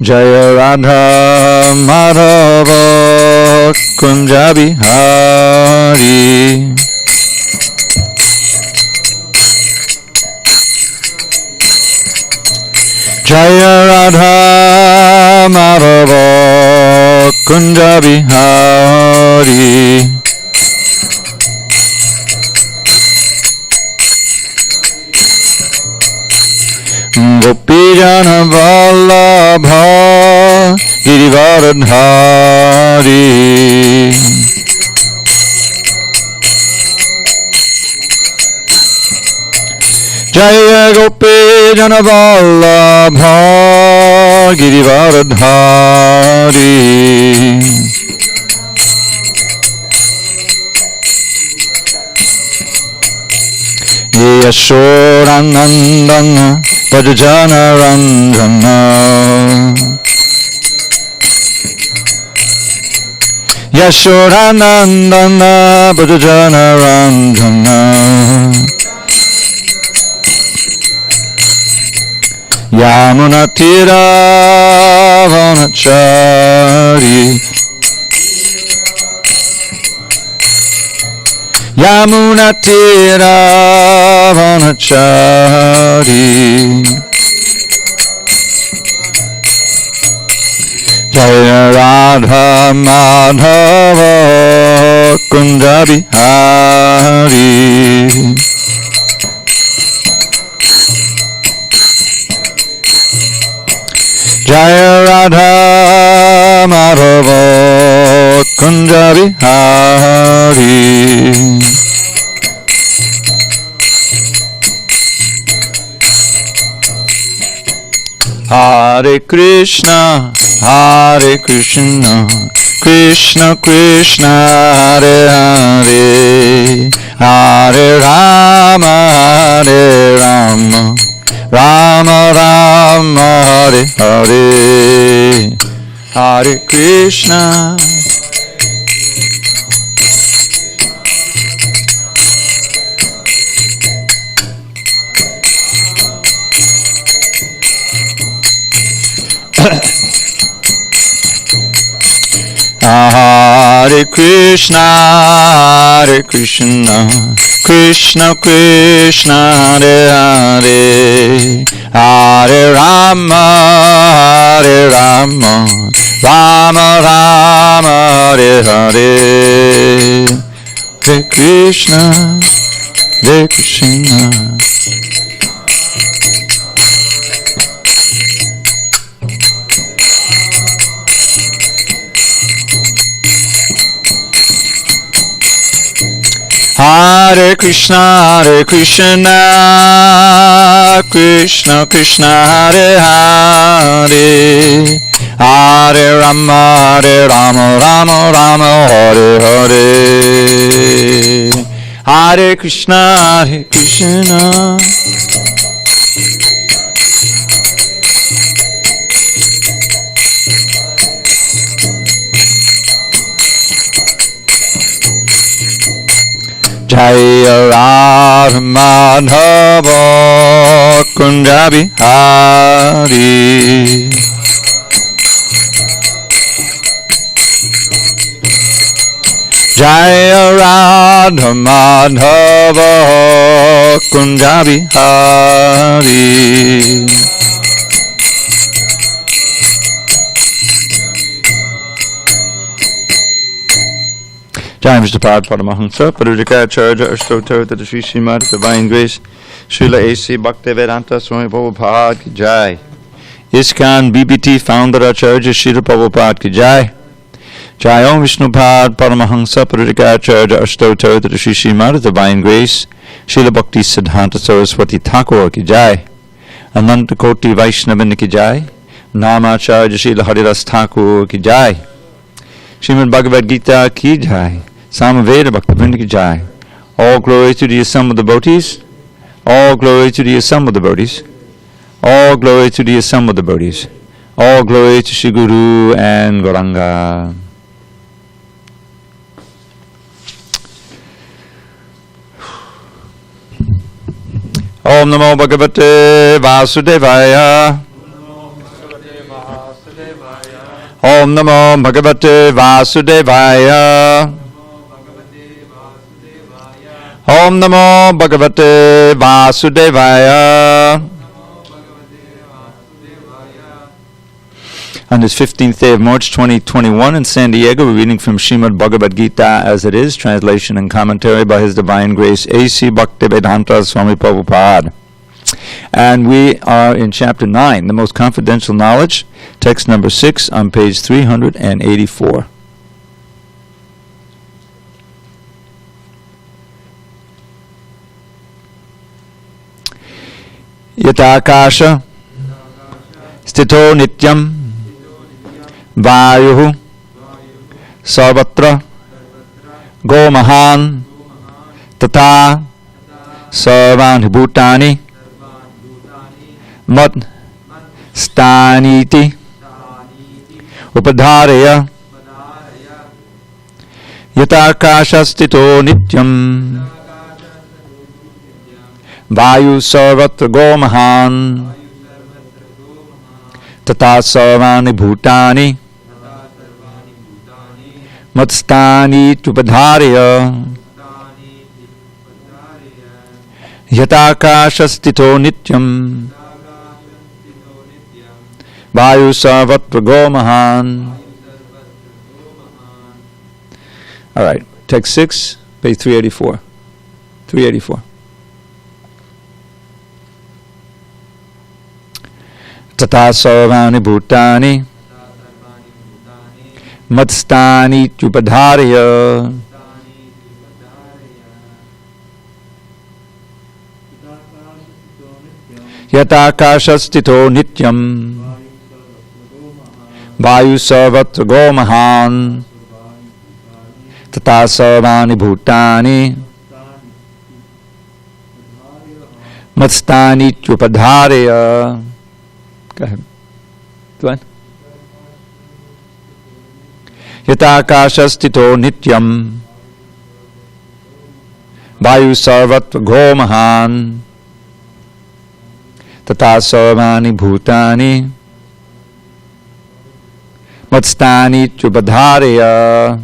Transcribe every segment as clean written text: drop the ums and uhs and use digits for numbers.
Jaya Radha Madhava Kunja Bihari. Jaya Radha Madhava Kunja Bihari. Gopijana Vallabha Girivardhari. Jaya Gopijana Vallabha Girivardhari. Yashodanandana Bhajana Ranjana. Yashodanandana Bhajana Ranjana. Yamuna Tira Vanachari. Yamuna Tira Vanachari. Jaya Radha Madhava Kunja Bihari. Jaya Radha Madhava Kunja Bihari. Hare Krishna, Hare Krishna, Krishna Krishna, Hare Hare, Hare Rama, Hare Rama, Rama Rama, Hare Hare, Hare Krishna. Hare Krishna, Hare Krishna, Krishna Krishna, Hare Hare, Hare Rama, Hare Rama, Rama Rama, Hare Hare, Hare Krishna, Hare Krishna. Hare Krishna, Hare Krishna, Krishna Krishna, Hare Hare, Hare Rama, Hare Rama, Rama Rama, Hare Hare, Hare Krishna, Hare Krishna. Jaya Radha Madhava Kunja Bihari. Jaya Radha Madhava Kunja Bihari. Jai Mr. Pad Paramahamsa, Parudikacharya, Ashtotar, the Sri Srimad, Divine Grace, Srila A.C. Bhaktivedanta Swami Prabhupada ki Jai. ISKCON BBT Founder Acharya Srila Prabhupada ki Jai. Jai Om Vishnupad Paramahamsa, Parudikacharya, Ashtotar, the Sri Srimad, Divine Grace, Srila Bhakti Siddhanta Saraswati Thakur ki Jai. Ananta Koti Vaishnavin ki Jai. Namacharya Srila Haridas Thakur ki Jai. Srimad Bhagavad Gita ki Jai. Samaveda Bhaktivinoda ki Jai. All glory to the assembled devotees. All glory to the assembled devotees. All glory to the assembled devotees. All glory to Shri Guru and Gauranga. Om Namo Bhagavate Vasudevaya. Om Namo Bhagavate Vasudevaya. Om Namo Bhagavate Vasudevaya. On this 15th day of March 2021 in SanDiego, we're reading from Srimad Bhagavad Gita as it is, translation and commentary by His Divine Grace A.C. Bhaktivedanta Swami Prabhupada. And we are in chapter 9, the most confidential knowledge, text number 6 on page 384. Yatakasha Stito Nityam Vayuhu Sarvatra Gomahan Tata Sarvan Bhutani Mat Staniti Upadharaya Yatakasha Stito Nityam Vayu Sarvatra Gomahan Tata Sarvani Bhutani Matstani Tupadharya Yatakasha Stito Nityam Vayu Sarvatra Gomahan. Alright, text 6, page 384. 384. Tata Sarvani Bhutani Matstani Tupadharya Yatakasha Stito Nityam Vayu Sarvatra Gomahan Tata Sarvani Bhutani Matstani Tupadharya. Go ahead. Glenn. Yatakasha Stito Nityam Vayu Sarvatra Gomahan Tata Sarvani Bhutani Matstani Tupadharya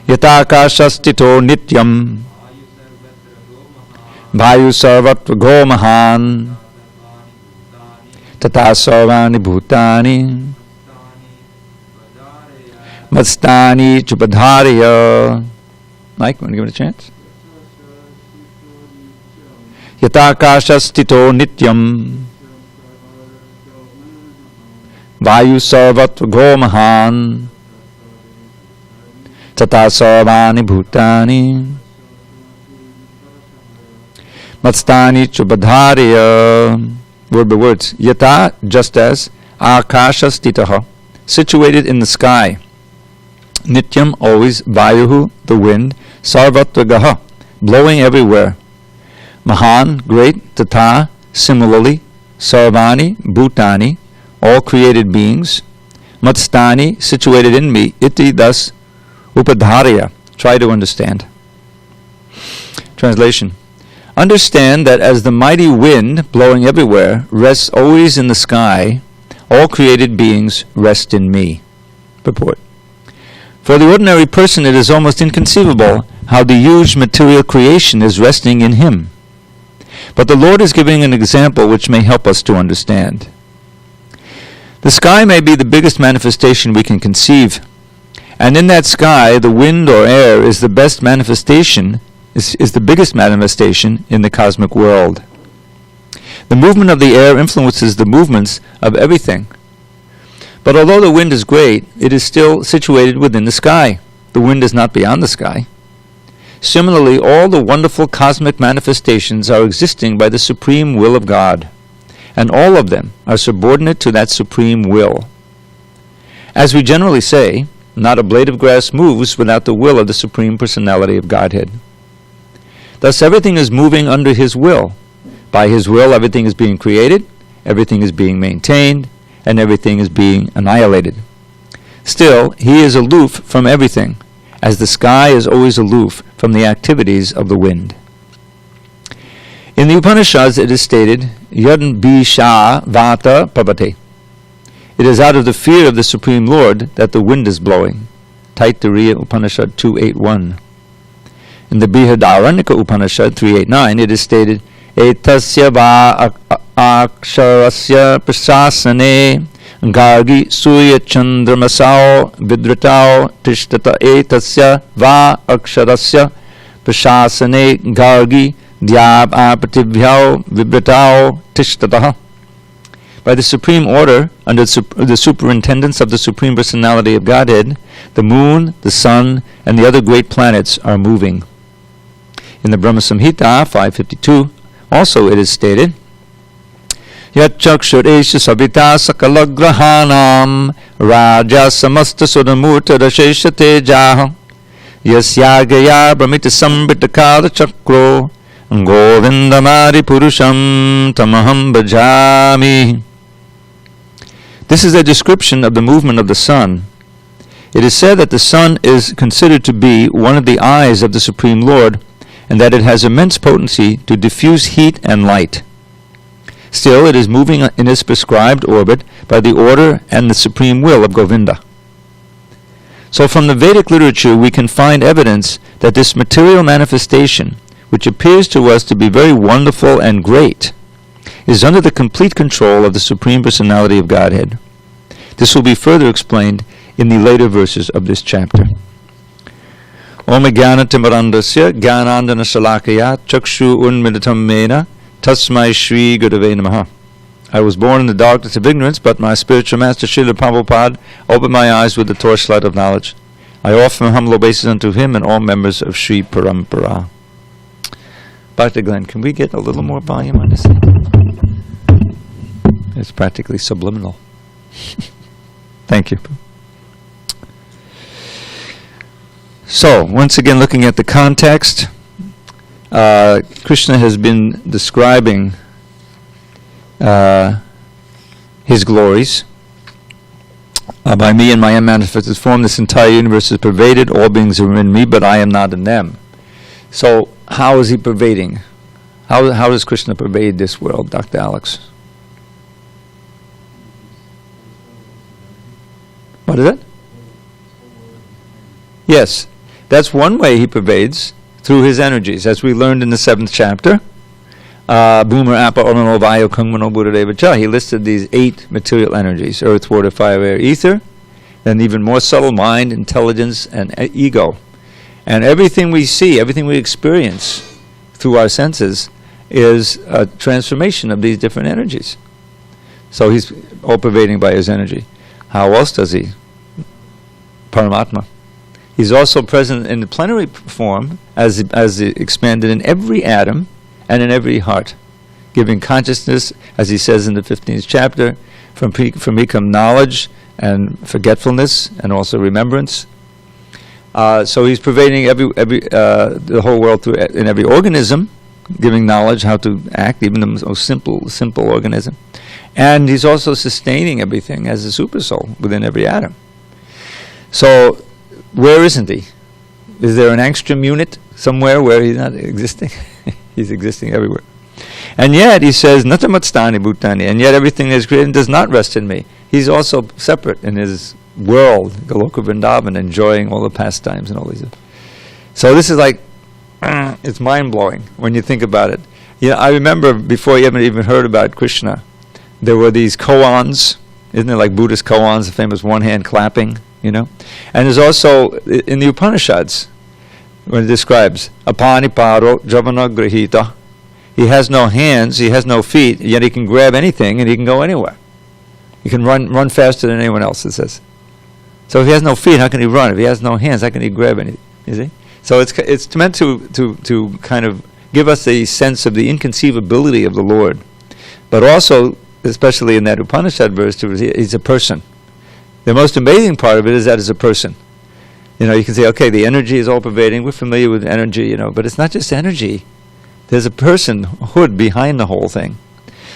Yatakasha Stito Nityam Vayu Sarvatra Gomahan Tata Sarvani Bhutani Matstani Tupadharya. Mike, want to give it a chance? Yatakasha Stito Nityam Vayu Sarvatra Gomahan Tata Sarvani Bhutani Matstani Tupadharya. Word by words. Yata, just as, Akasha Stitaha, situated in the sky. Nityam, always, Vayuhu, the wind, Sarvatra Gaha, blowing everywhere. Mahan, great, Tata, similarly, Sarvani, Bhutani, all created beings. Matstani, situated in me, Iti, thus, Upadharya, try to understand. Translation. Understand that as the mighty wind blowing everywhere rests always in the sky, all created beings rest in me. Purport. For the ordinary person it is almost inconceivable how the huge material creation is resting in him. But the Lord is giving an example which may help us to understand. The sky may be the biggest manifestation we can conceive, and in that sky the wind or air is the best manifestation is the biggest manifestation in the cosmic world. The movement of the air influences the movements of everything. But although the wind is great, it is still situated within the sky. The wind is not beyond the sky. Similarly, all the wonderful cosmic manifestations are existing by the supreme will of God, and all of them are subordinate to that supreme will. As we generally say, not a blade of grass moves without the will of the Supreme Personality of Godhead. Thus everything is moving under His will. By His will everything is being created, everything is being maintained, and everything is being annihilated. Still, He is aloof from everything, as the sky is always aloof from the activities of the wind. In the Upanishads it is stated, Yad Bisha Vata Pavate. It is out of the fear of the Supreme Lord that the wind is blowing. Taittiriya Upanishad 281. In the Brihadaranyaka Upanishad 389 it is stated, Etasya va aksharasya prasasane gargi suya chandramasao vidratao tishtata etasya va aksharasya prasasane gargi dyab apativhyao vibratao tishtata. By the supreme order, under the superintendence of the Supreme Personality of Godhead, the moon, the sun, and the other great planets are moving. In the Brahma Samhita 552, also it is stated, Yat chakshuresha sabita sakalagrahanam raja samasta sudamurta rashesha tejaha yasyagaya brahmita sambita kada chakro govindamari purusham tamaham bhajami. This is a description of the movement of the sun. It is said that the sun is considered to be one of the eyes of the Supreme Lord, and that it has immense potency to diffuse heat and light. Still, it is moving in its prescribed orbit by the order and the supreme will of Govinda. So from the Vedic literature we can find evidence that this material manifestation, which appears to us to be very wonderful and great, is under the complete control of the Supreme Personality of Godhead. This will be further explained in the later verses of this chapter. Om Jnana Timarandasya Jnanandana Shalakaya Chakshu Unmilitam Mena Tasmai Shri Gurave Namaha. I was born in the darkness of ignorance, but my spiritual master Srila Prabhupada opened my eyes with the torchlight of knowledge. I offer humble obeisance unto him and all members of Sri Parampara. Dr. Glenn, can we get a little more volume on this? It's practically subliminal. Thank you. So, once again, looking at the context, Krishna has been describing his glories. By me and my unmanifested form, this entire universe is pervaded. All beings are in me, but I am not in them. So, how is he pervading? How does Krishna pervade this world, Dr. Alex? What is it? Yes, that's one way he pervades, through his energies, as we learned in the 7th chapter. Bhumar Appa Olano Vayo Kungmano Buddha Cha. He listed these 8 material energies: earth, water, fire, air, ether, then even more subtle mind, intelligence, and ego. And everything we see, everything we experience through our senses is a transformation of these different energies. So he's all pervading by his energy. How else does he? Paramatma. He's also present in the plenary form as expanded in every atom and in every heart, giving consciousness, as he says in the 15th chapter, from me come knowledge and forgetfulness and also remembrance. So he's pervading the whole world through in every organism, giving knowledge how to act, even the most simple organism. And he's also sustaining everything as a supersoul within every atom. So, where isn't he? Is there an angstrom unit somewhere where he's not existing? He's existing everywhere. And yet, he says, Natamatstani Bhutani, and yet everything that is created does not rest in me. He's also separate in his world, Goloka Vrindavan, enjoying all the pastimes and all these. So this is like, it's mind-blowing when you think about it. You know, I remember before you haven't even heard about Krishna, there were these koans, isn't it, like Buddhist koans, the famous one-hand clapping, you know? And there's also, in the Upanishads, when it describes, Apaniparo Javana Grahita, he has no hands, he has no feet, yet he can grab anything and he can go anywhere. He can run faster than anyone else, it says. So if he has no feet, how can he run? If he has no hands, how can he grab anything? You see? So it's meant to kind of give us a sense of the inconceivability of the Lord. But also, especially in that Upanishad verse, he's a person. The most amazing part of it is that it's a person. You know, you can say, okay, the energy is all pervading. We're familiar with energy, you know, but it's not just energy. There's a personhood behind the whole thing.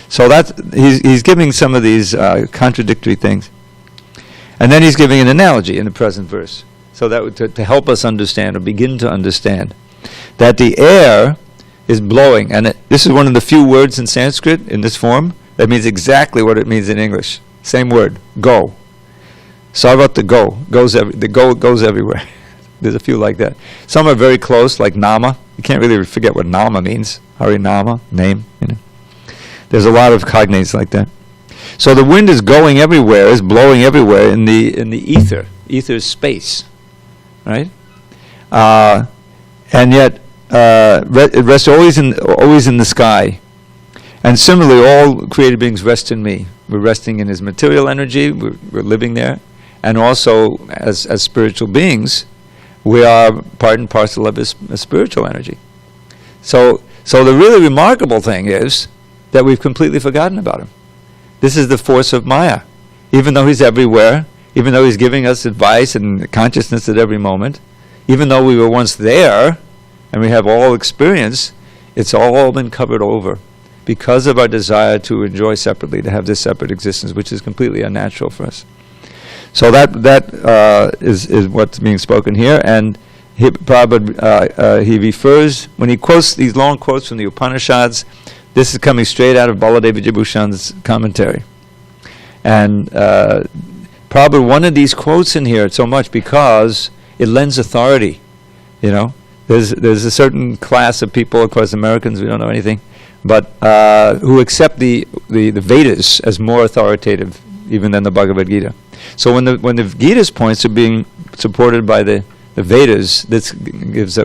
So he's giving some of these contradictory things. And then he's giving an analogy in the present verse. So that to help us understand, or begin to understand, that the air is blowing. And this is one of the few words in Sanskrit in this form that means exactly what it means in English. Same word, go. Sarvat, the go. The go goes everywhere. There's a few like that. Some are very close, like nama. You can't really forget what nama means. Harinama, name. There's a lot of cognates like that. So the wind is going everywhere, is blowing everywhere in the ether. Ether is space, right? And yet it rests always in the sky. And similarly, all created beings rest in me. We're resting in his material energy. We're living there, and also as spiritual beings, we are part and parcel of his spiritual energy. So the really remarkable thing is that we've completely forgotten about him. This is the force of Maya. Even though he's everywhere, even though he's giving us advice and consciousness at every moment, even though we were once there, and we have all experience, it's all been covered over because of our desire to enjoy separately, to have this separate existence, which is completely unnatural for us. So that is what's being spoken here, and Prabhupada, he refers, when he quotes these long quotes from the Upanishads, this is coming straight out of Baladev Vijayabhushan's commentary. And Prabhupada wanted these quotes in here so much because it lends authority. There's a certain class of people, of course Americans, we don't know anything, but who accept the Vedas as more authoritative even than the Bhagavad Gita. So when the Gita's points are being supported by the Vedas, this gives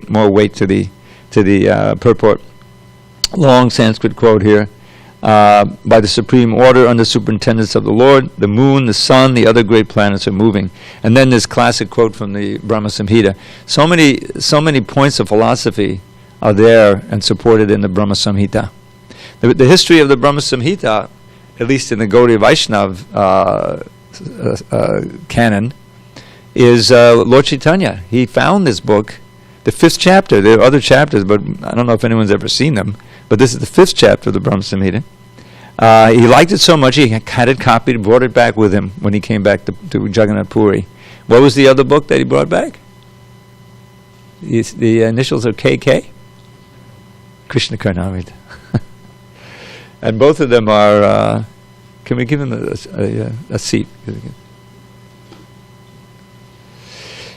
more weight to the purport. Long Sanskrit quote here. By the supreme order under superintendence of the Lord, the moon, the sun, the other great planets are moving. And then this classic quote from the Brahma Samhita. So many points of philosophy are there and supported in the Brahma Samhita. The history of the Brahma Samhita, at least in the Gaudiya Vaishnav canon, is Lord Chaitanya. He found this book, the 5th chapter. There are other chapters, but I don't know if anyone's ever seen them. But this is the 5th chapter of the Brahma Samhita. He liked it so much he had it copied, brought it back with him when he came back to Jagannath Puri. What was the other book that he brought back? The initials are KK? Krishna Karnamrita. And both of them are, can we give him a seat?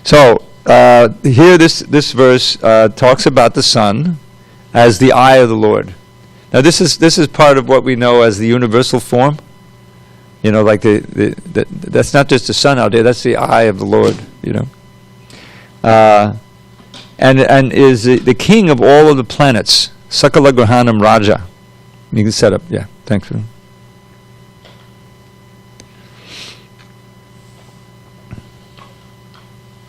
So, here this verse talks about the sun as the eye of the Lord. Now this is part of what we know as the universal form. Like that's not just the sun out there, that's the eye of the Lord, and is the king of all of the planets. Sakala Grahanam Raja. You can set up, yeah, thanks.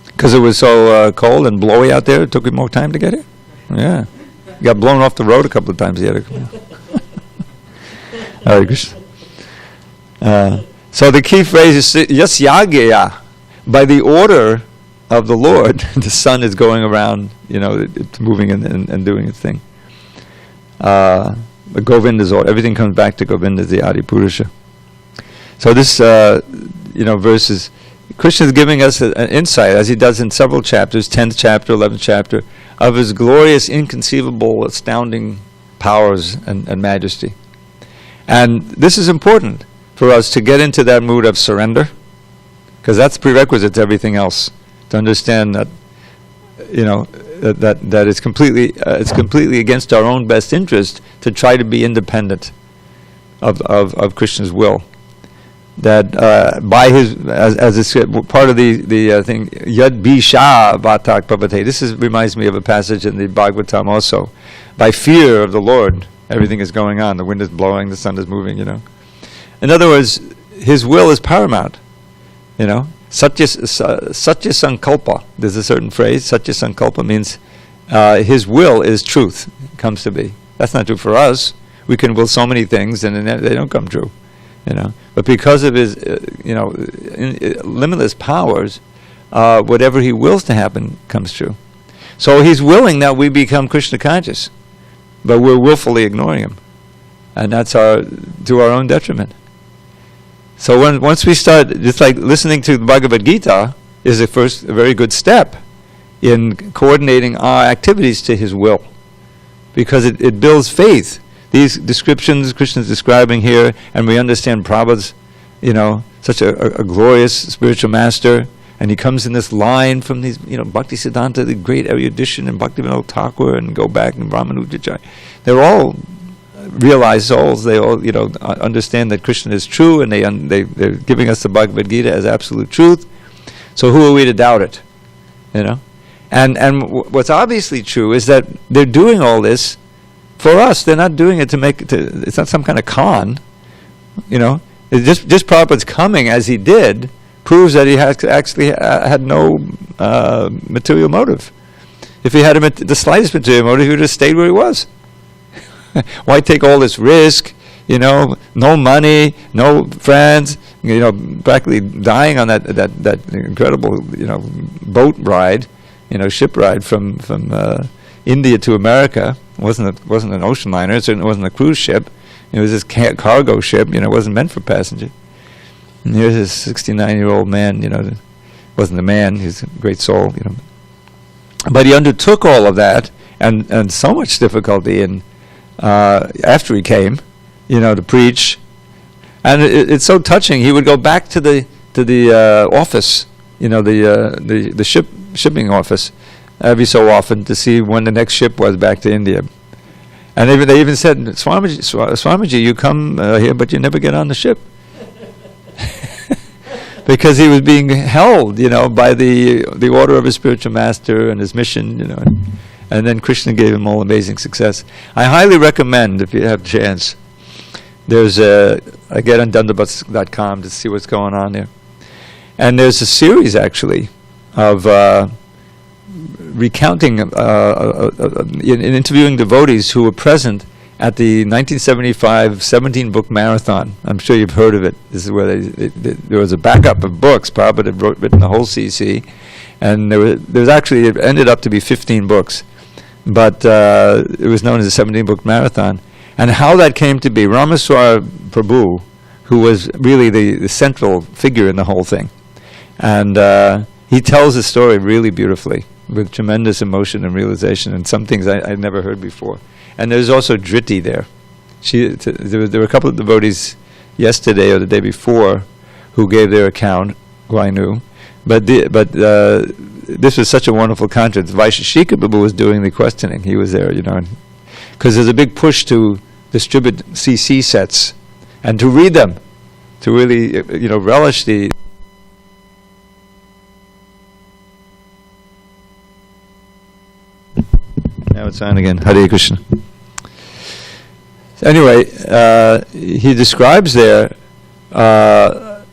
Because it was so cold and blowy out there, it took you more time to get here? Yeah. You got blown off the road a couple of times. Hare Krishna. So the key phrase is Yas Yagya. By the order of the Lord, the sun is going around, it's moving and doing its thing. But Govinda's order. Everything comes back to Govinda, the Adi Purusha. So this, verse is, Krishna is giving us an insight, as he does in several chapters, 10th chapter, 11th chapter, of his glorious, inconceivable, astounding powers and majesty. And this is important for us to get into that mood of surrender, because that's prerequisite to everything else, to understand that, that it's completely against our own best interest to try to be independent of Krishna's will. That by his, as it's part of the thing, Yad Bisha Vatak Pavate. This reminds me of a passage in the Bhagavatam also. By fear of the Lord, everything is going on. The wind is blowing, the sun is moving, In other words, his will is paramount, Satya Sankalpa. There's a certain phrase, Satya Sankalpa means his will is truth, comes to be. That's not true for us. We can will so many things and they don't come true. But because of his, limitless powers, whatever he wills to happen comes true. So he's willing that we become Krishna conscious, but we're willfully ignoring him, and that's to our own detriment. So once we start, just like listening to the Bhagavad Gita is a very good step in coordinating our activities to his will, because it builds faith. These descriptions Krishna's describing here, and we understand Prabhupada's, such a glorious spiritual master, and he comes in this line from these, Bhaktisiddhanta, the great erudition, and Bhaktivinoda Thakur, and go back, and Ramanujacharya. They're all realized souls. They all, understand that Krishna is true, and they're giving us the Bhagavad Gita as absolute truth. So who are we to doubt it? And what's obviously true is that they're doing all this for us. They're not doing it it's not some kind of con. It's just Prabhupada's coming as he did proves that he actually had no material motive. If he had the slightest material motive, he would have stayed where he was. Why take all this risk? No money, no friends. Practically dying on that incredible boat ride, ship ride from India to America. It wasn't an ocean liner. It certainly wasn't a cruise ship. It was this cargo ship. It wasn't meant for passengers. And here's this 69-year-old man. Wasn't a man. He's a great soul. But he undertook all of that and so much difficulty in. After he came, to preach, and it's so touching. He would go back to the office, the shipping office, every so often to see when the next ship was back to India. And they even said, Swamiji, you come here, but you never get on the ship. Because he was being held, by the order of his spiritual master and his mission, And then Krishna gave him all amazing success. I highly recommend, if you have a chance, there's I get on Dundabus.com to see what's going on there. And there's a series, actually, of recounting, in interviewing devotees who were present at the 1975 17-book marathon. I'm sure you've heard of it. This is where there was a backup of books. Prabhupada had written the whole CC. And it ended up to be 15 books. But it was known as the 17-book marathon. And how that came to be, Ramaswar Prabhu, who was really the central figure in the whole thing. And he tells the story really beautifully, with tremendous emotion and realization, and some things I'd never heard before. And there's also Dhriti there. There were a couple of devotees yesterday or the day before who gave their account, who I knew. But this was such a wonderful contrast. Vaisheshika Prabhu was doing the questioning. He was there, because there's a big push to distribute CC sets and to read them, to really, relish the. Now it's on again. Hare Krishna. Anyway, he describes there how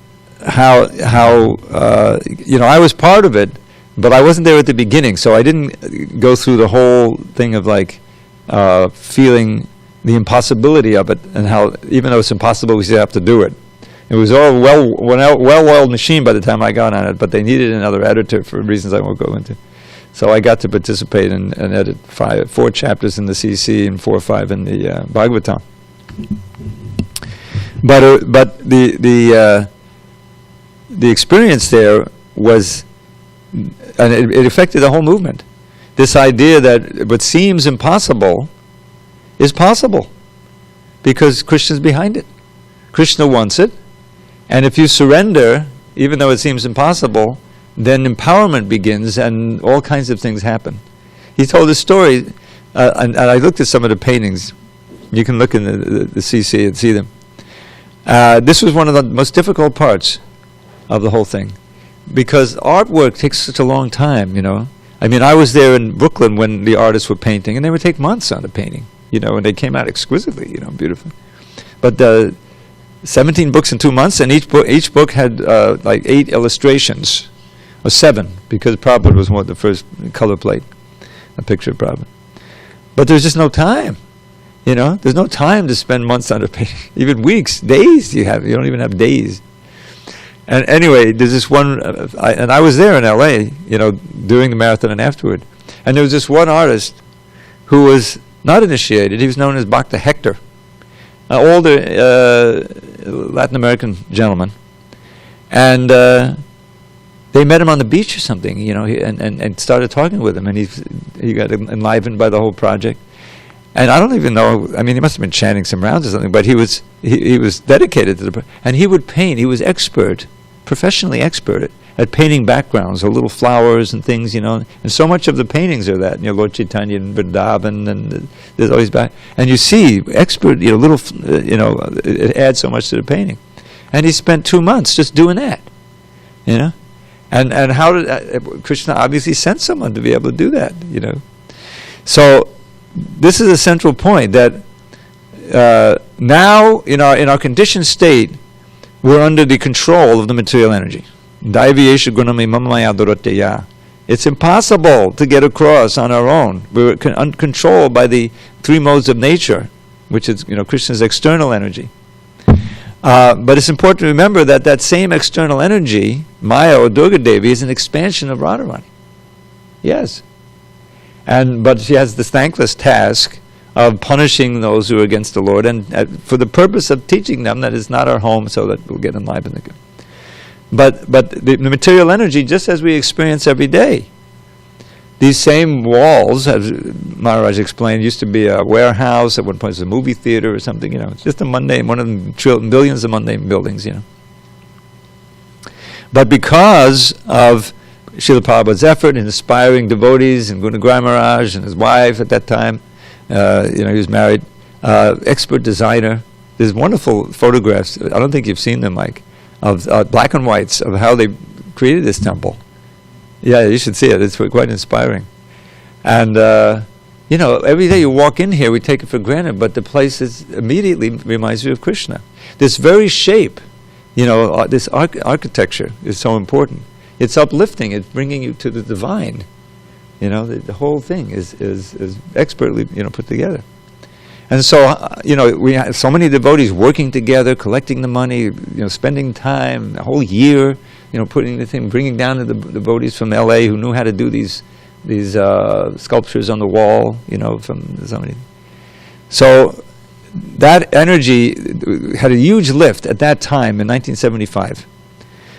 I was part of it, but I wasn't there at the beginning, so I didn't go through the whole thing of feeling the impossibility of it, and how even though it's impossible, we still have to do it. It was all well-oiled machine by the time I got on it, but they needed another editor for reasons I won't go into. So I got to participate and edit 4 chapters in the CC and 4 or 5 in the Bhagavatam. But the experience there was, and it affected the whole movement. This idea that what seems impossible is possible, because Krishna's behind it. Krishna wants it, and if you surrender, even though it seems impossible, then empowerment begins and all kinds of things happen. He told a story, and I looked at some of the paintings. You can look in the CC and see them. This was one of the most difficult parts of the whole thing, because artwork takes such a long time, I mean, I was there in Brooklyn when the artists were painting, and they would take months on a painting, and they came out exquisitely, beautifully. But 17 books in 2 months, and each book had 8 illustrations, or 7, because Prabhupada was one of the first color plate, a picture of Prabhupada. But there's just no time, There's no time to spend months on a painting, even weeks, days. You don't even have days. And anyway, there's this one, and I was there in L.A., during the marathon and afterward. And there was this one artist who was not initiated. He was known as Bhakta Hector, an older Latin American gentleman. And they met him on the beach or something, and started talking with him. And he got enlivened by the whole project. And I don't even know, I mean, he must have been chanting some rounds or something, but he was dedicated to and he would paint. He was expert, professionally expert at painting backgrounds, or little flowers and things, and so much of the paintings are that, Lord Chaitanya and Vrindavan, and there's always and you see, expert, little, it adds so much to the painting. And he spent 2 months just doing that, And how did, Krishna obviously sent someone to be able to do that, So, this is a central point, that now, in our conditioned state, we're under the control of the material energy. It's impossible to get across on our own. We're controlled by the 3 modes of nature, which is, Krishna's external energy. But it's important to remember that that same external energy, Maya or Durga Devi, is an expansion of Radharani. Yes. But she has this thankless task of punishing those who are against the Lord, and for the purpose of teaching them that it's not our home, so that we'll get enlivened again. But the material energy, just as we experience every day, these same walls, as Maharaj explained, used to be a warehouse, at one point it was a movie theater or something, it's just a mundane, one of the billions of mundane buildings, But because of Srila Prabhupada's effort in inspiring devotees, and Gunagram Maharaj and his wife at that time, he was married, expert designer. There's wonderful photographs, I don't think you've seen them, Mike, of black and whites of how they created this temple. Yeah, you should see it. It's quite inspiring. And, every day you walk in here, we take it for granted, but the place immediately reminds you of Krishna. This very shape, this architecture is so important. It's uplifting. It's bringing you to the divine. The whole thing is expertly, put together. And so, we have so many devotees working together, collecting the money, spending time, a whole year, putting the thing, bringing down the devotees from L.A. who knew how to do these sculptures on the wall, from somebody. So that energy had a huge lift at that time in 1975,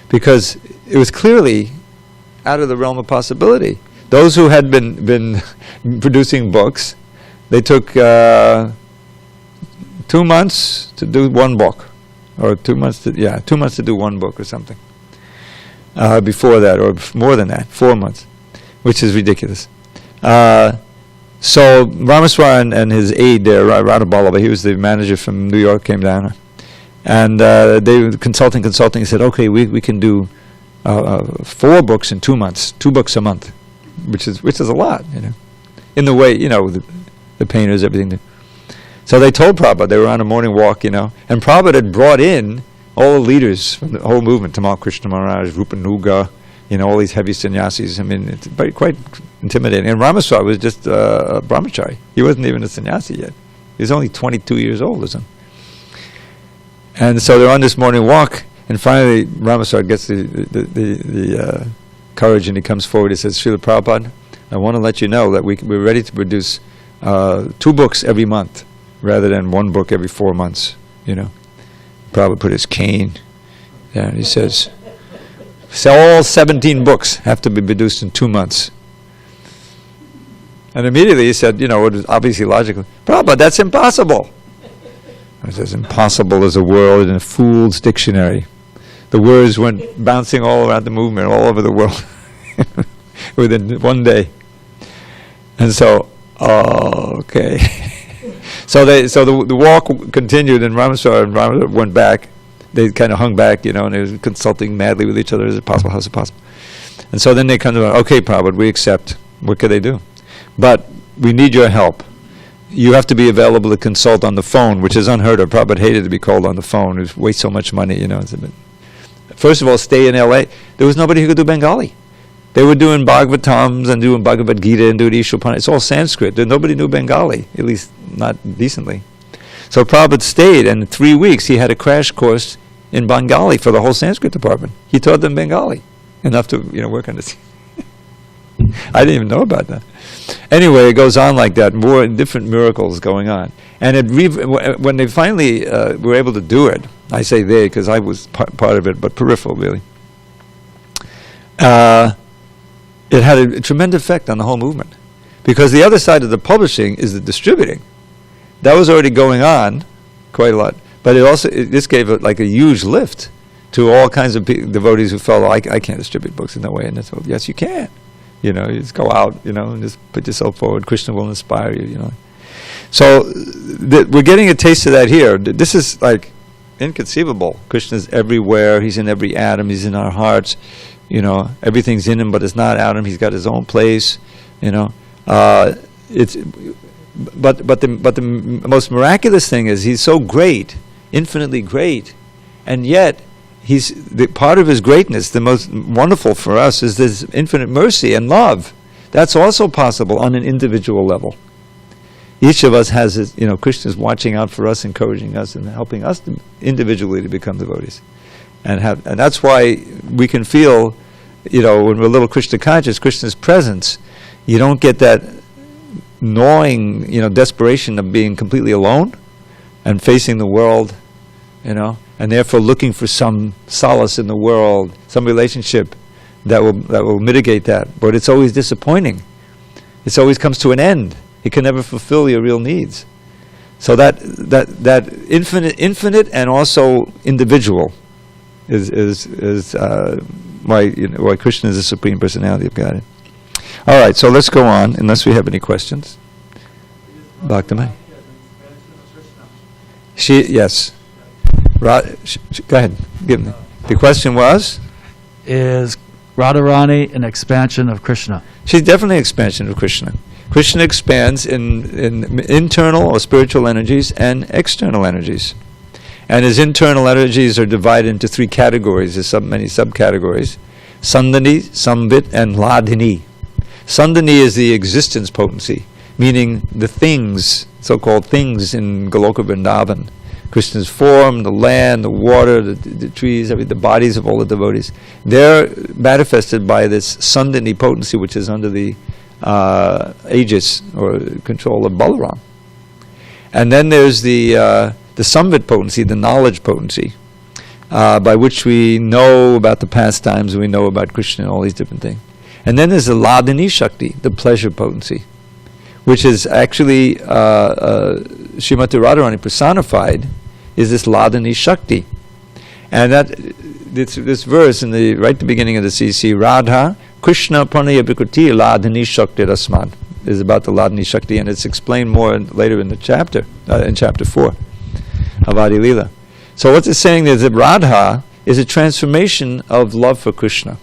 because it was clearly out of the realm of possibility. Those who had been producing books, they took 2 months to do one book, or 2 months to do one book or something. Before that, or more than that, 4 months, which is ridiculous. So Ramaswamy and his aide there, Radhaballabha, he was the manager from New York, came down, and they were consulting, said, okay, we can do 4 books in 2 months, 2 books a month, which is a lot, in the way, the painters, everything. So they told Prabhupada, they were on a morning walk, and Prabhupada had brought in all the leaders from the whole movement, Tamal Krishna Maharaj, Rupanuga, all these heavy sannyasis. I mean, it's quite intimidating. And Ramaswamy was just a brahmachari. He wasn't even a sannyasi yet. He was only 22 years old or something. And so they're on this morning walk, and finally Ramaswamy gets the courage, and he comes forward. He says, Srila Prabhupada, I want to let you know that we're ready to produce 2 books every month, rather than 1 book every 4 months, Prabhupada put his cane there, and he says, so all 17 books have to be produced in 2 months. And immediately he said, it was obviously logical, Prabhupada, that's impossible. I says, impossible is a word in a fool's dictionary. The words went bouncing all around the movement, all over the world, within 1 day. And so, okay. So the walk continued, and Ramaswamy and Ramaswamy went back. They kind of hung back, and they were consulting madly with each other. Is it possible? How's it possible? And so then they come to, okay, Prabhupada, we accept. What could they do? But we need your help. You have to be available to consult on the phone, which is unheard of. Prabhupada hated to be called on the phone. It wastes so much money, First of all, stay in L.A. There was nobody who could do Bengali. They were doing Bhagavatams and doing Bhagavad Gita and doing Ishupana. It's all Sanskrit. Nobody knew Bengali, at least not decently. So Prabhupada stayed, and in 3 weeks he had a crash course in Bengali for the whole Sanskrit department. He taught them Bengali, enough to work on this. I didn't even know about that. Anyway, it goes on like that, more different miracles going on. And when they finally were able to do it, I say they because I was part of it, but peripheral really, it had a tremendous effect on the whole movement. Because the other side of the publishing is the distributing. That was already going on quite a lot. But this gave like a huge lift to all kinds of devotees who felt, I can't distribute books in that way. And they thought, yes, you can. You just go out, and just put yourself forward. Krishna will inspire you, So we're getting a taste of that here. This is like inconceivable. Krishna's everywhere. He's in every atom. He's in our hearts. Everything's in him, but it's not out of him. He's got his own place. But the most miraculous thing is he's so great, infinitely great, and yet he's the part of his greatness. The most wonderful for us is this infinite mercy and love. That's also possible on an individual level. Each of us has his, Krishna's watching out for us, encouraging us, and helping us individually to become devotees, and that's why we can feel, when we're a little Krishna conscious, Krishna's presence. You don't get that gnawing, desperation of being completely alone and facing the world, and therefore looking for some solace in the world, some relationship that will mitigate that. But it's always disappointing. It always comes to an end. It can never fulfill your real needs. So that infinite and also individual is why Krishna is the Supreme Personality of Godhead. All right, so let's go on, unless we have any questions. Bhaktaman. Yes. Go ahead. Give me. The question was? Is Radharani an expansion of Krishna? She's definitely an expansion of Krishna. Krishna expands in internal or spiritual energies and external energies. And his internal energies are divided into three categories. There's many subcategories. Sandani, Samvit, and Ladhini. Sandani is the existence potency, meaning the things, so-called things in Goloka Vrindavan. Krishna's form, the land, the water, the trees, the bodies of all the devotees. They're manifested by this Sandani potency, which is under the aegis or control of Balaram. And then there's the Samvit potency, the knowledge potency, by which we know about the pastimes, we know about Krishna and all these different things. And then there's the Ladini Shakti, the pleasure potency, which is actually Srimati Radharani personified, is this Ladini Shakti. And this verse in the right at the beginning of the CC, Radha Krishna Pranaya Vikruti Ladini Shakti Rasman, is about the Ladini Shakti, and it's explained more later in the chapter, in chapter 4 of Adi Leela. So what it's saying is that Radha is a transformation of love for Krishna,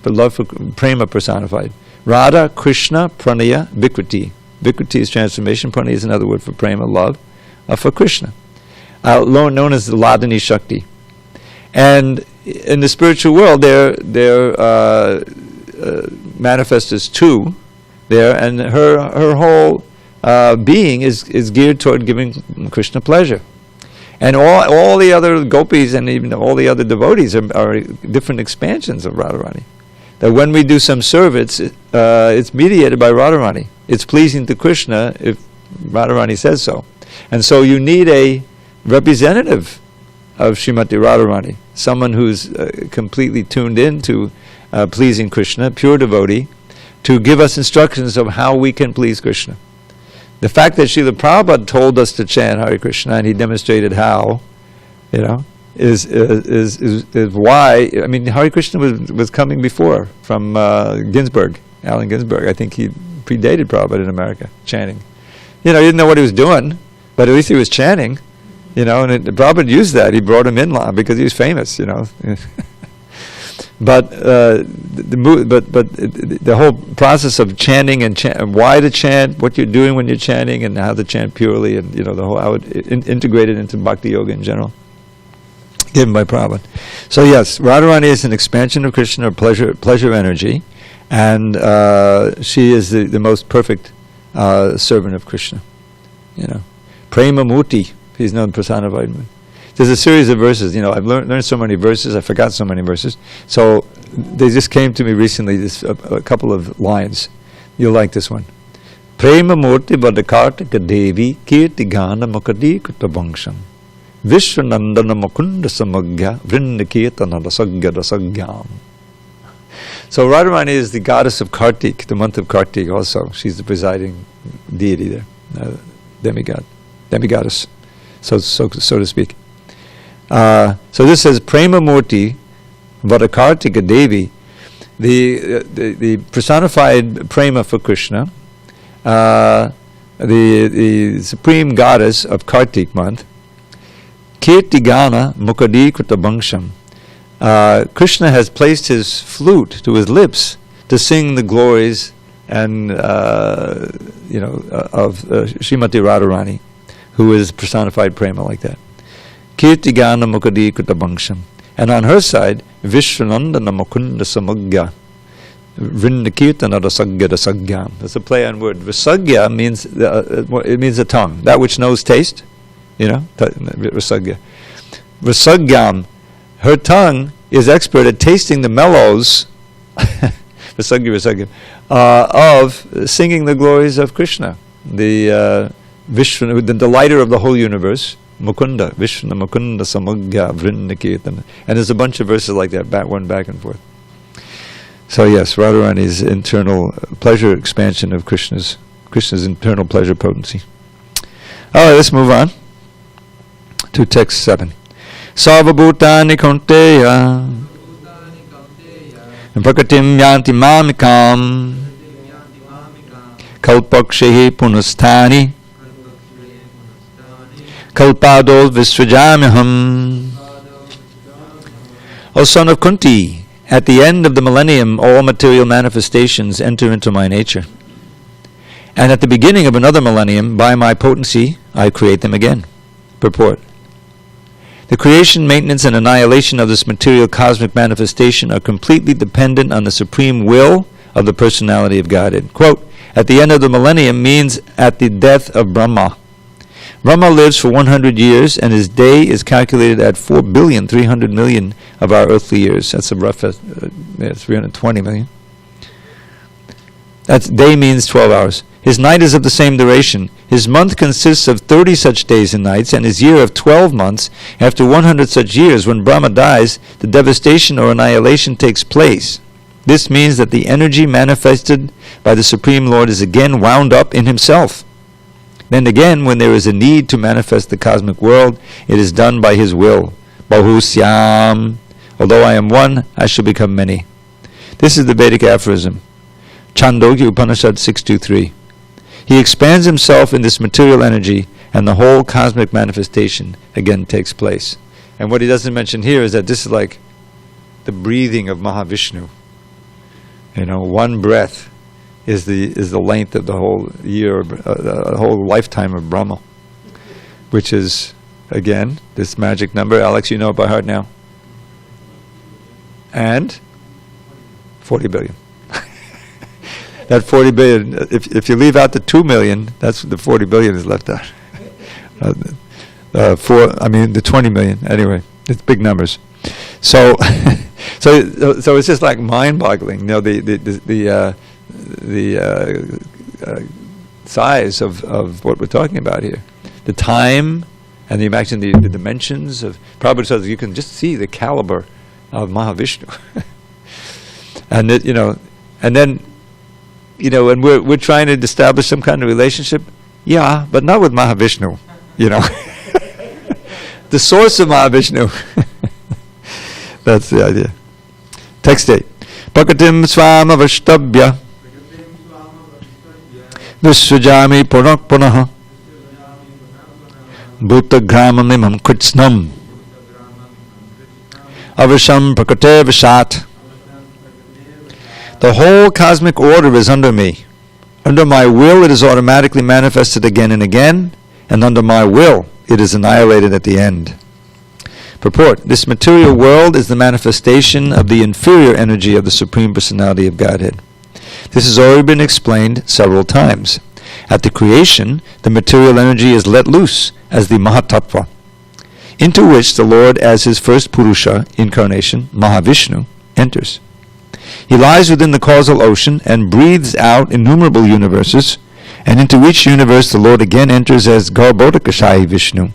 for love for Prema personified. Radha, Krishna, Pranaya, Vikruti. Vikruti is transformation, Pranaya is another word for Prema, love, for Krishna, known as the Ladini Shakti. And in the spiritual world, they're manifest as two there, and her whole being is geared toward giving Krishna pleasure. And all the other gopis and even all the other devotees are different expansions of Radharani. That when we do some service, it's mediated by Radharani. It's pleasing to Krishna if Radharani says so. And so you need a representative of Srimati Radharani, someone who's completely tuned in to pleasing Krishna, pure devotee, to give us instructions of how we can please Krishna. The fact that Srila Prabhupada told us to chant Hare Krishna, and he demonstrated how, is why. I mean, Hare Krishna was coming before from Ginsberg, Allen Ginsberg. I think he predated Prabhupada in America, chanting. He didn't know what he was doing, but at least he was chanting. And Prabhupada used that. He brought him in because he was famous. But the whole process of chanting and why to chant, what you're doing when you're chanting, and how to chant purely, and the whole how it integrated into Bhakti Yoga in general, given by Prabhupada. So yes, Radharani is an expansion of Krishna, pleasure energy, and she is the most perfect servant of Krishna. Prema Murti, he's known personified. There's a series of verses. I've learned so many verses. I forgot so many verses. So they just came to me recently. A couple of lines. You'll like this one. Prema Murti Vadakartika Devi Kirti Gana Mukadi Kutabangsham Vishwanandana Mukunda Samagya Vrindakirtana Rasagya Rasagyam. So Radharani is the goddess of Kartik, the month of Kartik also. She's the presiding deity there, demigod. demigoddess, so to speak. So this says Prema Murti Vadakartika Devi, the personified prema for Krishna, the supreme goddess of Kartik month. Kirtigana Mukadi Kritabangsham. Krishna has placed his flute to his lips to sing the glories and of Srimati Radharani, who is personified prema like that. Kirtigana Mukadi Kritabangsham. And on her side, Vishwanandana Mukunda Samagya. Vrindakirtana Rasagya Rasagyam. That's a play on word. Rasagya means it means the tongue, that which knows taste. Rasagya. Rasagyam. Her tongue is expert at tasting the mellows. Rasagya. Of singing the glories of Krishna, the Vishnu, the delighter of the whole universe. Mukunda, Vishnu Mukunda Samagya Vrindakirtana. And there's a bunch of verses like that, back and forth. So yes, Radharani's internal pleasure expansion of Krishna's internal pleasure potency. Alright, let's move on to text 7. Sarvabhutani Kaunteya Prakatim Yanti Mamikam Kalpakshehi Punasthani Kalpadol Visvajamyaham. O son of Kunti, at the end of the millennium, all material manifestations enter into my nature. And at the beginning of another millennium, by my potency, I create them again. Purport. The creation, maintenance, and annihilation of this material cosmic manifestation are completely dependent on the supreme will of the personality of Godhead. Quote, at the end of the millennium means at the death of Brahma. Brahma lives for 100 years, and his day is calculated at 4,300,000,000 of our earthly years. That's a rough 320 million. That's day means 12 hours. His night is of the same duration. His month consists of 30 such days and nights, and his year of 12 months. After 100 such years, when Brahma dies, the devastation or annihilation takes place. This means that the energy manifested by the Supreme Lord is again wound up in himself. Then again, when there is a need to manifest the cosmic world, it is done by his will. Bahusyam. Although I am one, I shall become many. This is the Vedic aphorism. Chandogya Upanishad 6.2.3. He expands himself in this material energy, and the whole cosmic manifestation again takes place. And what he doesn't mention here is that this is like the breathing of Mahavishnu. One breath is the length of the whole year, the whole lifetime of Brahma, which is, again, this magic number. Alex, you know it by heart now. And 40 billion. That 40 billion, if you leave out the 2 million, that's the 40 billion is left out. The 20 million. Anyway, it's big numbers. So it's just like mind-boggling. The size of what we're talking about here, the time, and the dimensions of. Prabhupada says you can just see the caliber of Mahavishnu, and and we're trying to establish some kind of relationship, but not with Mahavishnu, the source of Mahavishnu. That's the idea. Text 8. Pakatim swama vashtabhya Vishwajami punaha Bhutagramam imam kritsnam Avisham prakate vishat. The whole cosmic order is under me. Under my will it is automatically manifested again and again, and under my will it is annihilated at the end. Purport. This material world is the manifestation of the inferior energy of the Supreme Personality of Godhead. This has already been explained several times. At the creation, the material energy is let loose as the Mahatattva, into which the Lord, as his first Purusha incarnation, Mahavishnu, enters. He lies within the causal ocean and breathes out innumerable universes, and into each universe the Lord again enters as Garbhodakashayi Vishnu.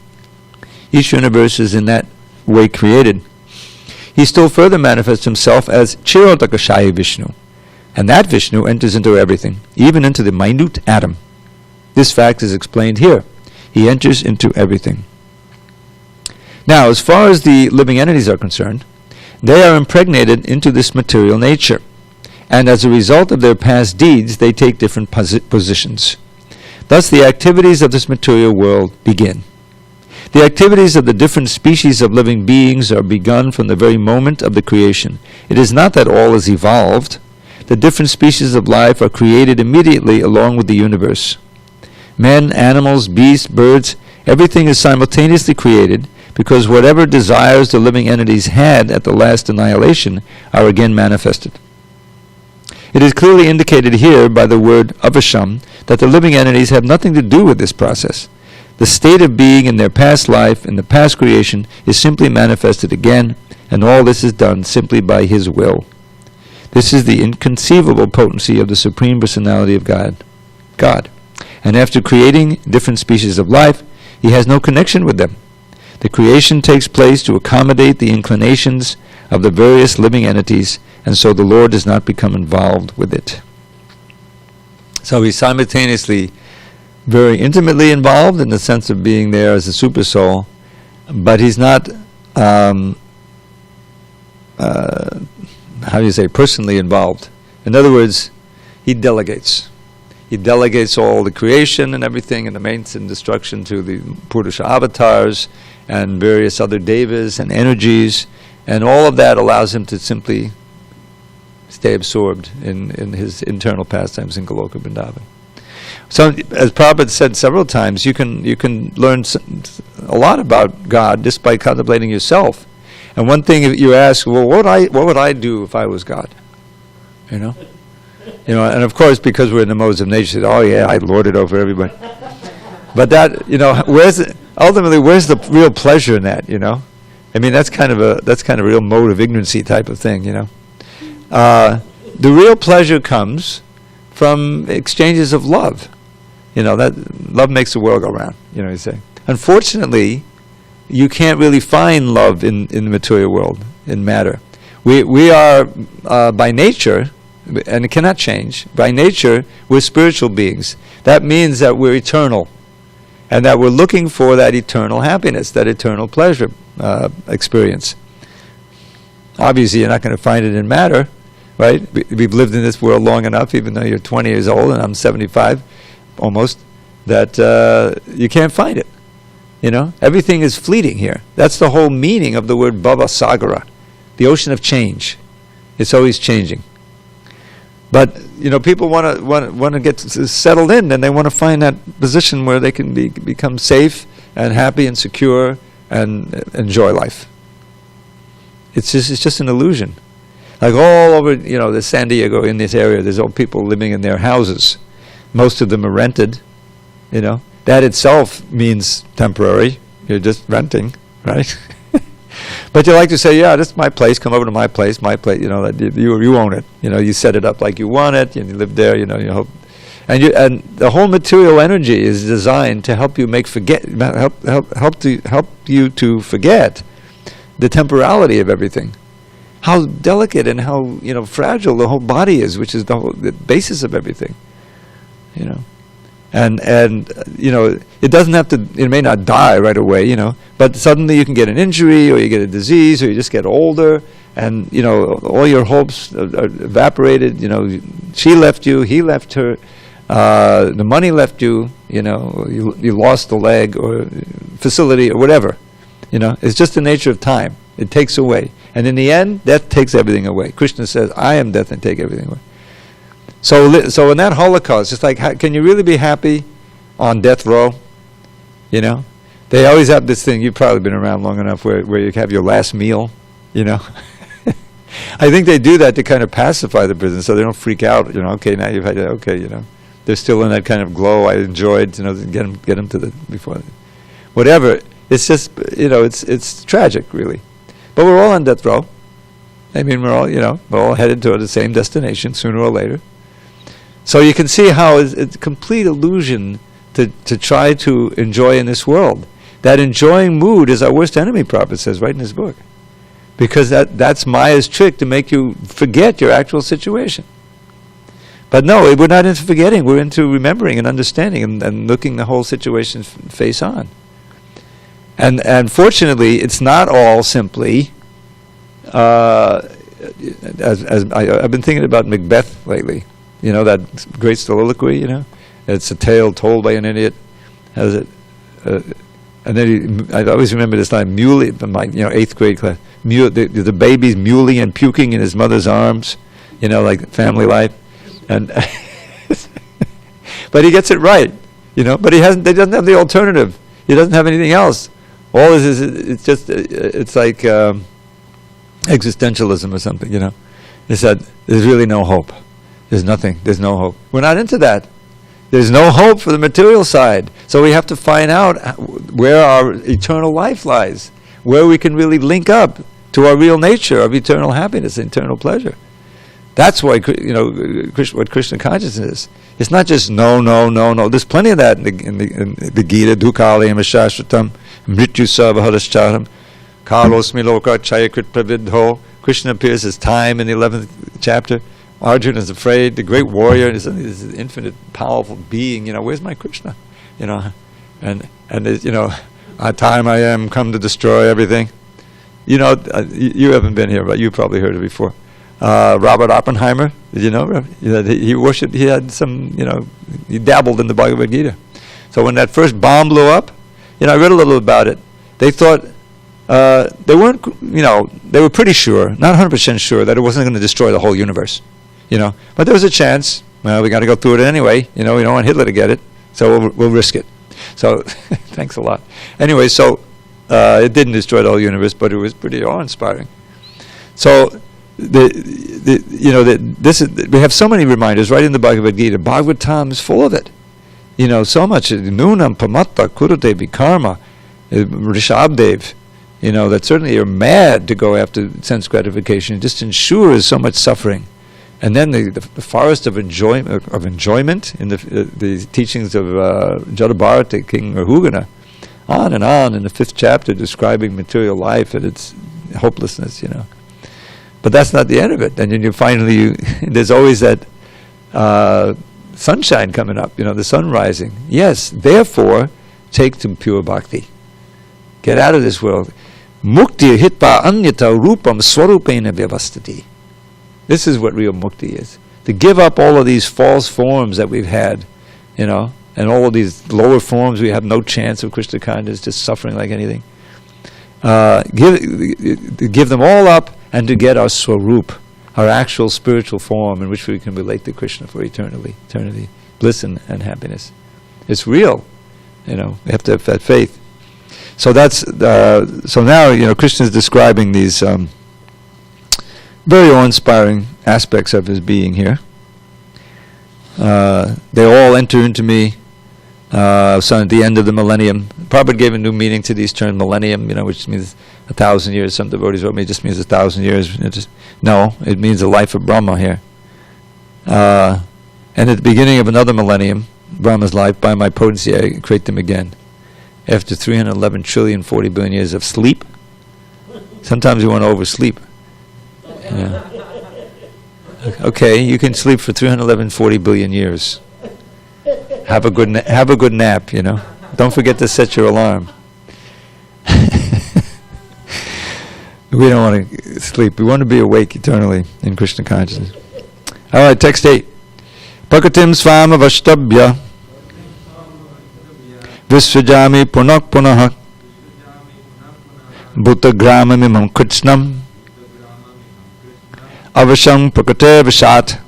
Each universe is in that way created. He still further manifests himself as Chirodakashayi Vishnu, and that Vishnu enters into everything, even into the minute atom. This fact is explained here. He enters into everything. Now, as far as the living entities are concerned, they are impregnated into this material nature, and as a result of their past deeds, they take different positions. Thus, the activities of this material world begin. The activities of the different species of living beings are begun from the very moment of the creation. It is not that all is evolved. The different species of life are created immediately along with the universe. Men, animals, beasts, birds, everything is simultaneously created, because whatever desires the living entities had at the last annihilation are again manifested. It is clearly indicated here by the word avasham that the living entities have nothing to do with this process. The state of being in their past life, in the past creation, is simply manifested again, and all this is done simply by His will. This is the inconceivable potency of the Supreme Personality of God. And after creating different species of life, He has no connection with them. The creation takes place to accommodate the inclinations of the various living entities, and so the Lord does not become involved with it. So He's simultaneously very intimately involved in the sense of being there as a super soul, but He's not, personally involved. In other words, He delegates. He delegates all the creation and everything and the maintenance and destruction to the Purusha avatars and various other devas and energies, and all of that allows Him to simply stay absorbed in His internal pastimes in Goloka Vrindavan. So, as Prabhupada said several times, you can learn a lot about God just by contemplating yourself. And one thing, if you ask, well, what would I do if I was God? You know, and of course, because we're in the modes of nature, oh yeah, I lord it over everybody. But that, where's the real pleasure in that? I mean, that's kind of a real mode of ignorancy type of thing. The real pleasure comes from exchanges of love. That love makes the world go round, you say. Unfortunately, you can't really find love in the material world, in matter. We are, by nature, and it cannot change, by nature, we're spiritual beings. That means that we're eternal, and that we're looking for that eternal happiness, that eternal pleasure experience. Obviously, you're not going to find it in matter, right? We've lived in this world long enough, even though you're 20 years old and I'm 75, almost, that you can't find it. Everything is fleeting here. That's the whole meaning of the word Bhava Sagara, the ocean of change. It's always changing. But people want to get settled in, and they want to find that position where they can become safe and happy and secure and enjoy life. It's just an illusion. Like all over, the SanDiego, in this area, there's all people living in their houses. Most of them are rented. That itself means temporary. You're just renting, right? But you like to say, yeah, this is my place. Come over to my place. That you own it. You set it up like you want it, and you live there. You hope, and the whole material energy is designed to help you help you to forget the temporality of everything. How delicate and how fragile the whole body is, which is the basis of everything. And it doesn't have to. It may not die right away, but suddenly you can get an injury, or you get a disease, or you just get older, and all your hopes are evaporated. She left you, he left her, the money left you. You lost the leg or facility or whatever. It's just the nature of time. It takes away, and in the end, death takes everything away. Krishna says, "I am death and take everything away." So in that Holocaust, it's like, can you really be happy on death row? They always have this thing. You've probably been around long enough where you have your last meal. I think they do that to kind of pacify the prisoners, so they don't freak out. Okay, now you've had it. Okay, they're still in that kind of glow. I enjoyed. Get them to the before, whatever. It's just it's tragic, really. But we're all on death row. I mean, we're all headed toward the same destination sooner or later. So you can see how it's a complete illusion to try to enjoy in this world. That enjoying mood is our worst enemy, Prabhupada says right in his book. Because that's Maya's trick to make you forget your actual situation. But no, we're not into forgetting. We're into remembering and understanding and looking the whole situation face on. And fortunately, it's not all simply. I've been thinking about Macbeth lately. You know, that great soliloquy. You know, it's a tale told by an idiot. Has it? And then I always remember this line: "Muley," from my 8th grade class. The baby's muley and puking in his mother's arms. You know, like Family Life. And but he gets it right, you know. But he doesn't have the alternative. He doesn't have anything else. All this is, it's just, it's like existentialism or something, you know. It's that there's really no hope. There's nothing. There's no hope. We're not into that. There's no hope for the material side. So we have to find out where our eternal life lies, where we can really link up to our real nature of eternal happiness, eternal pleasure. That's why, what Krishna consciousness is. It's not just no. There's plenty of that in the Gita. Dukhalayam shashvatam, mrityu savahadascharam, kalosmi loka chayakrit pravidho. Krishna appears as time in the 11th chapter. Arjuna is afraid. The great warrior is an infinite, powerful being. You know, where's my Krishna? You know, and at time I am come to destroy everything. You know, you haven't been here, but you probably heard it before. Robert Oppenheimer, did you know? He worshipped, he had some, he dabbled in the Bhagavad Gita. So when that first bomb blew up, I read a little about it. They thought, they weren't, they were pretty sure, not 100% sure, that it wasn't going to destroy the whole universe, But there was a chance. Well, we got to go through it anyway. We don't want Hitler to get it, so we'll risk it. So, thanks a lot. Anyway, so it didn't destroy the whole universe, but it was pretty awe-inspiring. So, we have so many reminders right in the Bhagavad Gita. Bhagavatam is full of it. So much. Nunam pamatta kurute vikarma, Rishabdev. That certainly you're mad to go after sense gratification. It just ensures so much suffering. And then the forest of enjoyment in the teachings of Jadabharata, King Rahugana, on and on in the 5th chapter describing material life and its hopelessness, But that's not the end of it. And then there's always that sunshine coming up, the sun rising. Yes, therefore, take to pure bhakti. Get out of this world. Mukti hitpa anyata rupam swarupena vyavastati. This is what real mukti is. To give up all of these false forms that we've had, and all of these lower forms we have no chance of Krishna consciousness, just suffering like anything. Give them all up, and to get our swarup, our actual spiritual form in which we can relate to Krishna for eternity, bliss and happiness. It's real, we have to have that faith. So that's so now Krishna is describing these very awe-inspiring aspects of his being here. They all enter into me. So at the end of the millennium, Prabhupada gave a new meaning to these terms, millennium, which means 1,000 years. Some devotees wrote me, it just means 1,000 years. It means the life of Brahma here. And at the beginning of another millennium, Brahma's life, by my potency, I create them again. After 311 trillion, 40 billion years of sleep. Sometimes you want to oversleep. Okay, you can sleep for 311, 40 billion years. Have a good nap, Don't forget to set your alarm. We don't want to sleep. We want to be awake eternally in Krishna consciousness. All right, text 8. Pakatim svama vashtabhya visvajami punak punaha bhutagramamimam kritsnam avasham prakate vasat.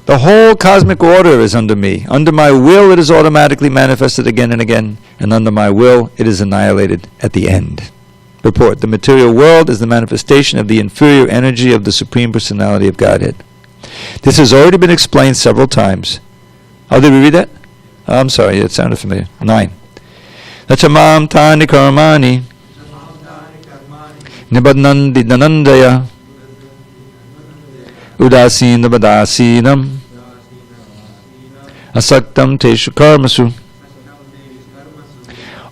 The whole cosmic order is under me. Under my will, it is automatically manifested again and again, and under my will, it is annihilated at the end. Report: the material world is the manifestation of the inferior energy of the Supreme Personality of Godhead. This has already been explained several times. Oh, did we read that? Oh, I'm sorry, it sounded familiar. 9. Nachamam tani karmani nibadnandi danandaya udasinam adasinam asaktam teshu karmasu.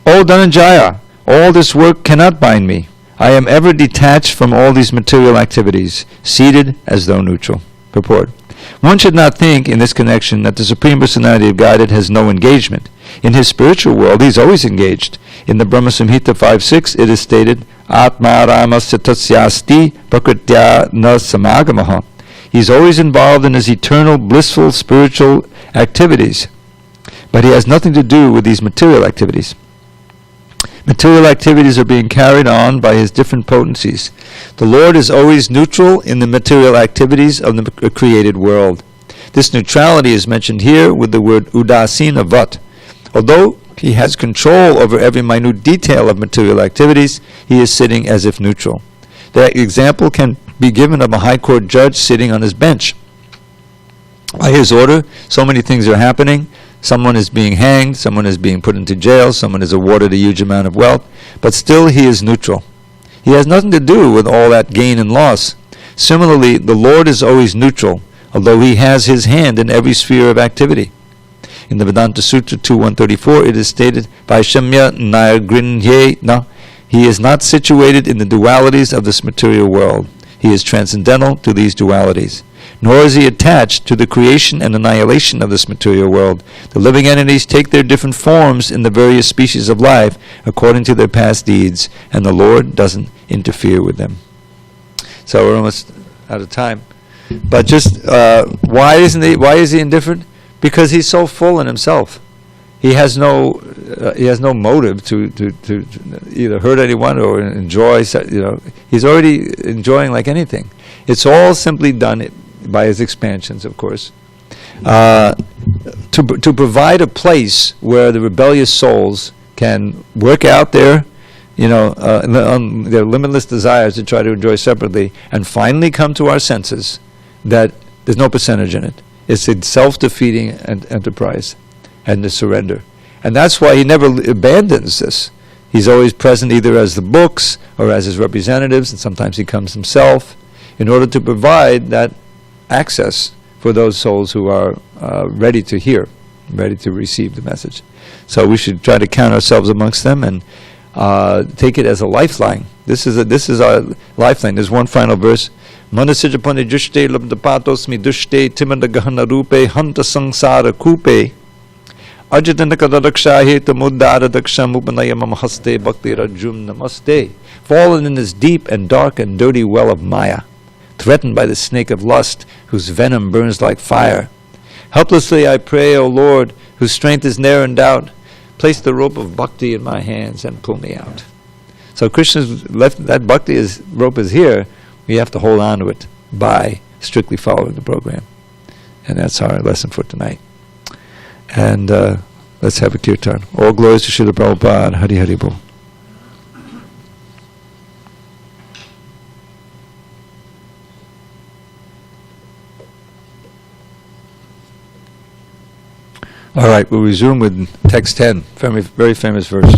O Dhananjaya, all this work cannot bind me. I am ever detached from all these material activities, seated as though neutral. Purport: One should not think in this connection that the Supreme Personality of Godhead has no engagement. In his spiritual world, he is always engaged. In the Brahma Samhita 5.6, it is stated, Atma Ramasya Tasyasti Prakritya Na Samagamaha. He is always involved in his eternal, blissful, spiritual activities. But he has nothing to do with these material activities. Material activities are being carried on by his different potencies. The Lord is always neutral in the material activities of the created world. This neutrality is mentioned here with the word udasina vat. Although he has control over every minute detail of material activities, he is sitting as if neutral. The example can be given of a high court judge sitting on his bench. By his order, so many things are happening. Someone is being hanged, someone is being put into jail, someone is awarded a huge amount of wealth, but still he is neutral. He has nothing to do with all that gain and loss. Similarly, the Lord is always neutral, although he has his hand in every sphere of activity. In the Vedanta Sutra 2.134, it is stated, Vaishamya Nagrinye na, he is not situated in the dualities of this material world. He is transcendental to these dualities. Nor is he attached to the creation and annihilation of this material world. The living entities take their different forms in the various species of life according to their past deeds, and the Lord doesn't interfere with them. So we're almost out of time. But just why is he indifferent? Because he's so full in himself. He has no motive to either hurt anyone or enjoy. He's already enjoying like anything. It's all simply done by his expansions, of course, to provide a place where the rebellious souls can work out their limitless desires to try to enjoy separately, and finally come to our senses that there's no percentage in it. It's a self-defeating enterprise, and the surrender. And that's why he never abandons this. He's always present either as the books or as his representatives, and sometimes he comes himself, in order to provide that access for those souls who are ready to hear, ready to receive the message. So we should try to count ourselves amongst them and take it as a lifeline. This is our lifeline. There's one final verse. Manasijapane jushte labdapatos mi dushte timanda gahana rupe hanta sangsara kupe ajitandakadadaksha heta muddara daksham upanayamam haste bhakti rajum namaste. Fallen in this deep and dark and dirty well of Maya, threatened by the snake of lust, whose venom burns like fire. Helplessly I pray, O Lord, whose strength is ne'er in doubt, place the rope of bhakti in my hands and pull me out. So Krishna's left, that bhakti rope is here. We have to hold on to it by strictly following the program. And that's our lesson for tonight. And let's have a kirtan. All glories to Srila Prabhupada. Hari Hari Bol. All right, we'll resume with text 10, very famous verse.